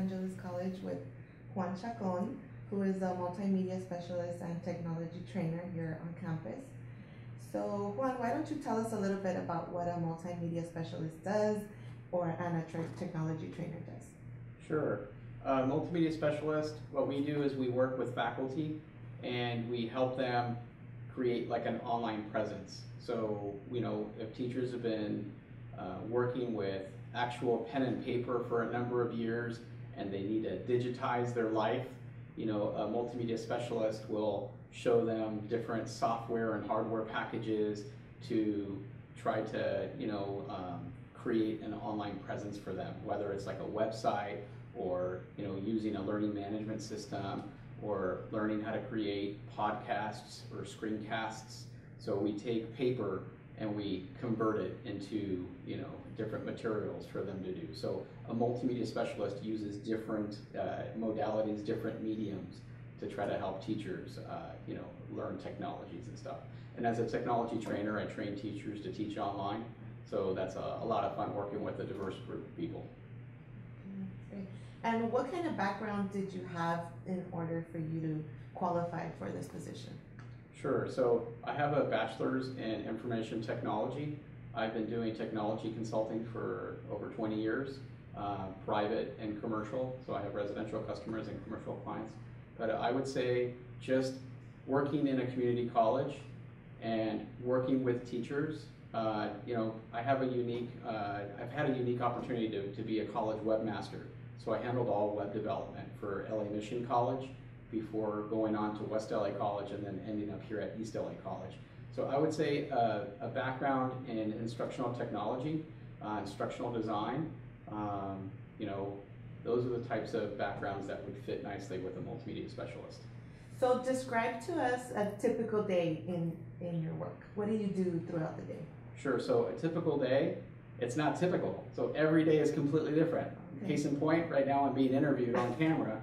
Angeles College with Juan Chacon, who is a multimedia specialist and technology trainer here on campus. So Juan, why don't you tell us a little bit about what a multimedia specialist does and a technology trainer does? Sure. Multimedia specialist, what we do is we work with faculty and we help them create like an online presence. So, if teachers have been working with actual pen and paper for a number of years and they need to digitize their life, a multimedia specialist will show them different software and hardware packages to try to, create an online presence for them, whether it's like a website or, using a learning management system or learning how to create podcasts or screencasts. So we take paper and we convert it into, different materials for them to do. So a multimedia specialist uses different modalities, different mediums to try to help teachers, learn technologies and stuff. And as a technology trainer, I train teachers to teach online. So that's a lot of fun working with a diverse group of people. Great. And what kind of background did you have in order for you to qualify for this position? Sure. So I have a bachelor's in information technology. I've been doing technology consulting for over 20 years, private and commercial. So I have residential customers and commercial clients. But I would say just working in a community college and working with teachers, I have a unique, I've had a unique opportunity to be a college webmaster. So I handled all web development for LA Mission College before going on to West LA College and then ending up here at East LA College. So I would say a background in instructional technology, instructional design, those are the types of backgrounds that would fit nicely with a multimedia specialist. So describe to us a typical day in your work. What do you do throughout the day? Sure, so a typical day, it's not typical. So every day is completely different. Okay. Case in point, right now I'm being interviewed on camera.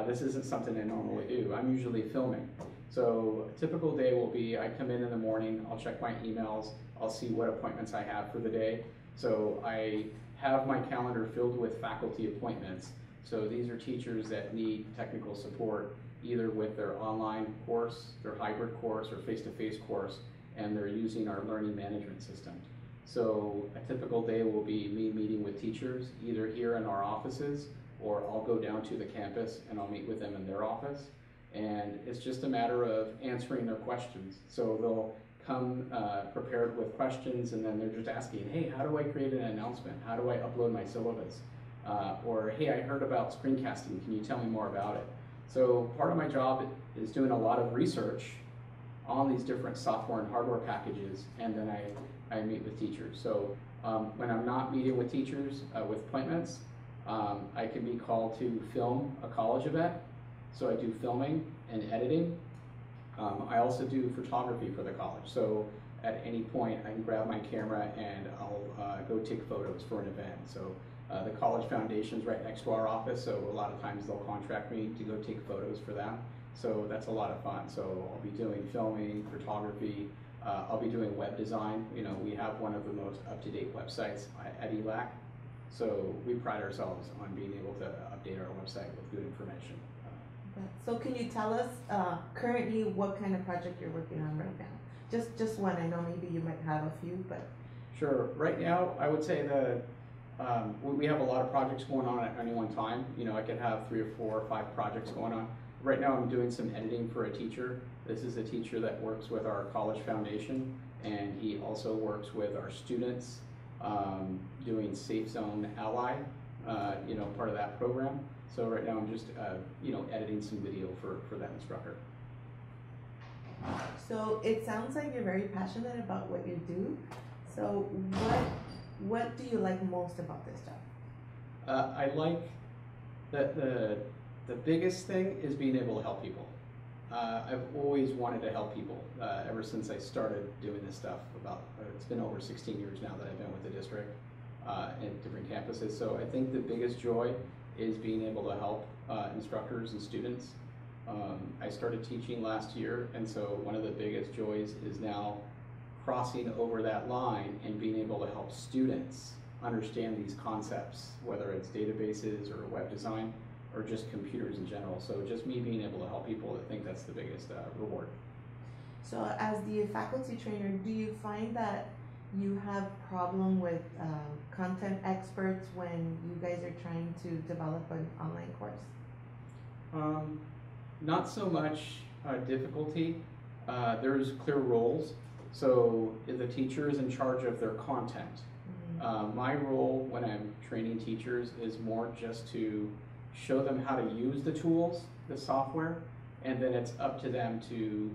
This isn't something I normally do. I'm usually filming. So a typical day will be, I come in the morning, I'll check my emails, I'll see what appointments I have for the day. So I have my calendar filled with faculty appointments. So these are teachers that need technical support, either with their online course, their hybrid course, or face-to-face course, and they're using our learning management system. So a typical day will be me meeting with teachers, either here in our offices, or I'll go down to the campus and I'll meet with them in their office. And it's just a matter of answering their questions. So they'll come prepared with questions, and then they're just asking, hey, how do I create an announcement? How do I upload my syllabus? Or, hey, I heard about screencasting. Can you tell me more about it? So part of my job is doing a lot of research on these different software and hardware packages, and then I meet with teachers. So when I'm not meeting with teachers with appointments, I can be called to film a college event. So I do filming and editing. I also do photography for the college. So at any point I can grab my camera and I'll go take photos for an event. So the College Foundation's right next to our office, so a lot of times they'll contract me to go take photos for them. So that's a lot of fun. So I'll be doing filming, photography, I'll be doing web design. We have one of the most up-to-date websites at ELAC. So we pride ourselves on being able to update our website with good information. So can you tell us currently what kind of project you're working on right now? Just one. I know maybe you might have a few, but. Sure. Right now, I would say that we have a lot of projects going on at any one time. I could have 3 or 4 or 5 projects going on. Right now, I'm doing some editing for a teacher. This is a teacher that works with our College Foundation, and he also works with our students doing Safe Zone Ally, part of that program. So right now I'm just, editing some video for that instructor. So it sounds like you're very passionate about what you do. So what do you like most about this job? I like the biggest thing is being able to help people. I've always wanted to help people ever since I started doing this stuff. It's been over 16 years now that I've been with the district in different campuses. So I think the biggest joy is being able to help instructors and students. I started teaching last year, and so one of the biggest joys is now crossing over that line and being able to help students understand these concepts, whether it's databases or web design or just computers in general. So just me being able to help people, I think that's the biggest reward. So as the faculty trainer, do you find that you have problem with content experts when you guys are trying to develop an online course? Not so much difficulty. There's clear roles. So the teacher is in charge of their content. My role when I'm training teachers is more just to show them how to use the tools, the software, and then it's up to them to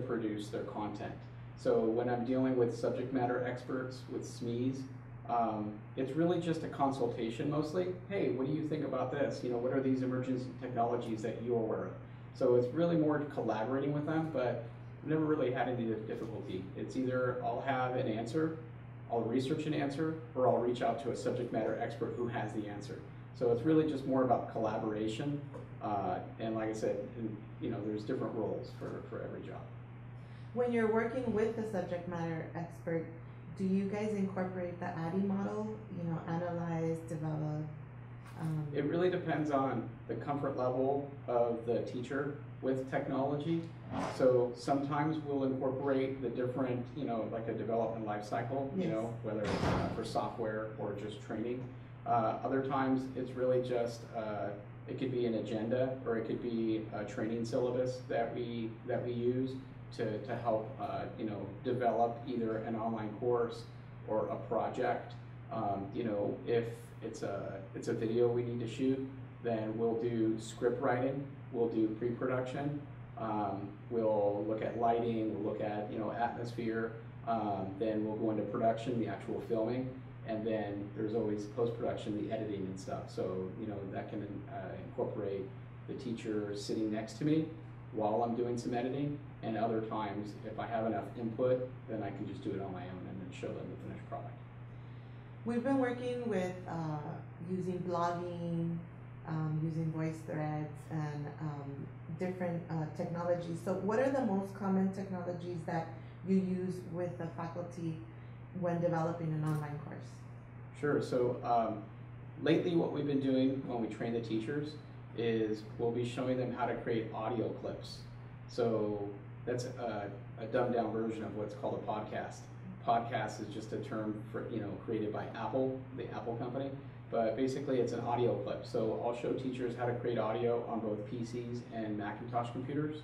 produce their content. So when I'm dealing with subject matter experts, with SMEs, it's really just a consultation mostly. Hey, what do you think about this? You know, what are these emerging technologies that you're aware of? So it's really more collaborating with them, but I've never really had any difficulty. It's either I'll have an answer, I'll research an answer, or I'll reach out to a subject matter expert who has the answer. So it's really just more about collaboration. And like I said, you know, there's different roles for every job. When you're working with the subject matter expert, do you guys incorporate the ADDIE model? You know, analyze, develop? It really depends on the comfort level of the teacher with technology. So sometimes we'll incorporate the different, you know, like a development life cycle, you know, whether it's for software or just training. Other times it's really just, it could be an agenda or it could be a training syllabus that we use to help you know, develop either an online course or a project. You know, if it's a video we need to shoot, then we'll do script writing, we'll do pre-production, we'll look at lighting, we'll look at, you know, atmosphere, then we'll go into production, the actual filming, and then there's always post-production, the editing and stuff. So, you know, that can incorporate the teacher sitting next to me while I'm doing some editing, and other times, if I have enough input, then I can just do it on my own and then show them the finished product. We've been working with using blogging, using voice threads, and different technologies. So what are the most common technologies that you use with the faculty when developing an online course? Sure, so lately what we've been doing when we train the teachers is we'll be showing them how to create audio clips. So that's a dumbed down version of what's called a podcast. Podcast is just a term for, you know, created by Apple, the Apple company, but basically it's an audio clip. So I'll show teachers how to create audio on both PCs and Macintosh computers,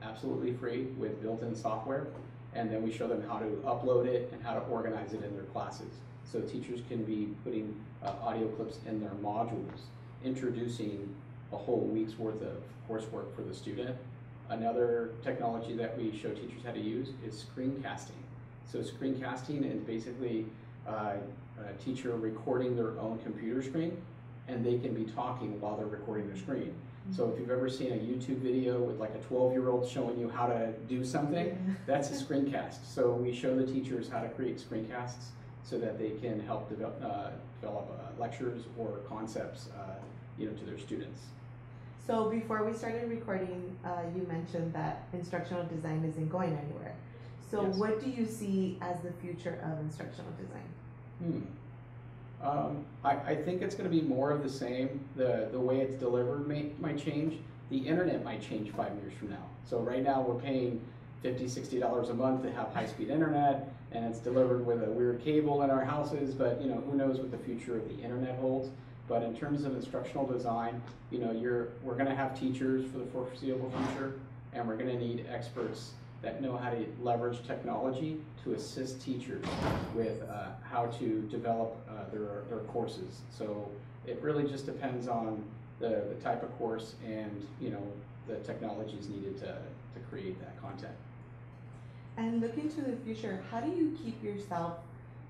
absolutely free with built-in software, and then we show them how to upload it and how to organize it in their classes. So teachers can be putting audio clips in their modules, introducing a whole week's worth of coursework for the student. Another technology that we show teachers how to use is screencasting. So screencasting is basically a teacher recording their own computer screen, and they can be talking while they're recording their screen. So if you've ever seen a YouTube video with like a 12-year-old showing you how to do something, that's a screencast. So we show the teachers how to create screencasts so that they can help develop lectures or concepts you know, to their students. So before we started recording, you mentioned that instructional design isn't going anywhere. So Yes. what do you see as the future of instructional design? I think it's going to be more of the same. The way it's delivered might change. The internet might change 5 years from now. So right now we're paying $50, $60 a month to have high-speed internet, and it's delivered with a weird cable in our houses, but you know, who knows what the future of the internet holds. But in terms of instructional design, you know, we're going to have teachers for the foreseeable future, and we're going to need experts that know how to leverage technology to assist teachers with how to develop their courses. So it really just depends on the type of course and, you know, the technologies needed to create that content. And looking to the future, how do you keep yourself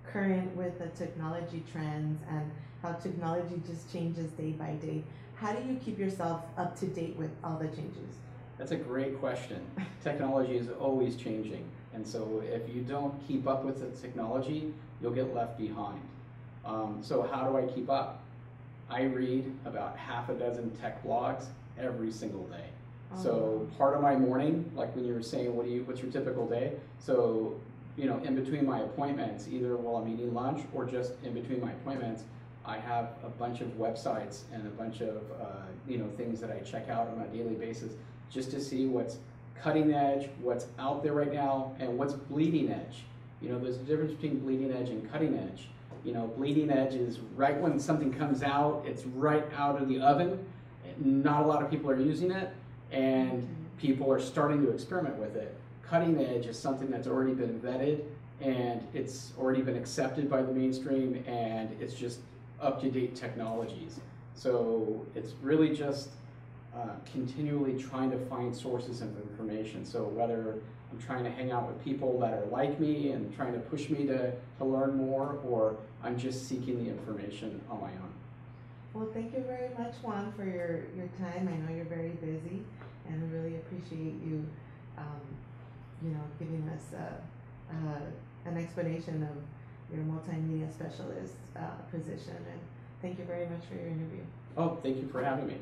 current with the technology trends and how technology just changes day by day? How do you keep yourself up to date with all the changes? That's a great question. Technology is always changing, and so if you don't keep up with the technology, you'll get left behind. So how do I keep up? I read about half a dozen tech blogs every single day. So part of my morning, like when you were saying, what's your typical day? So in between my appointments, either while I'm eating lunch or just in between my appointments, I have a bunch of websites and a bunch of things that I check out on a daily basis just to see what's cutting edge, what's out there right now, and what's bleeding edge. There's a difference between bleeding edge and cutting edge. Bleeding edge is right when something comes out, it's right out of the oven. Not a lot of people are using it, and people are starting to experiment with it. Cutting edge is something that's already been vetted, and it's already been accepted by the mainstream, and it's just up-to-date technologies. So it's really just continually trying to find sources of information. So whether I'm trying to hang out with people that are like me and trying to push me to learn more, or I'm just seeking the information on my own. Well, thank you very much, Juan, for your time. I know you're very busy, and we really appreciate you, giving us an explanation of your multimedia specialist position. And thank you very much for your interview. Oh, thank you for having me.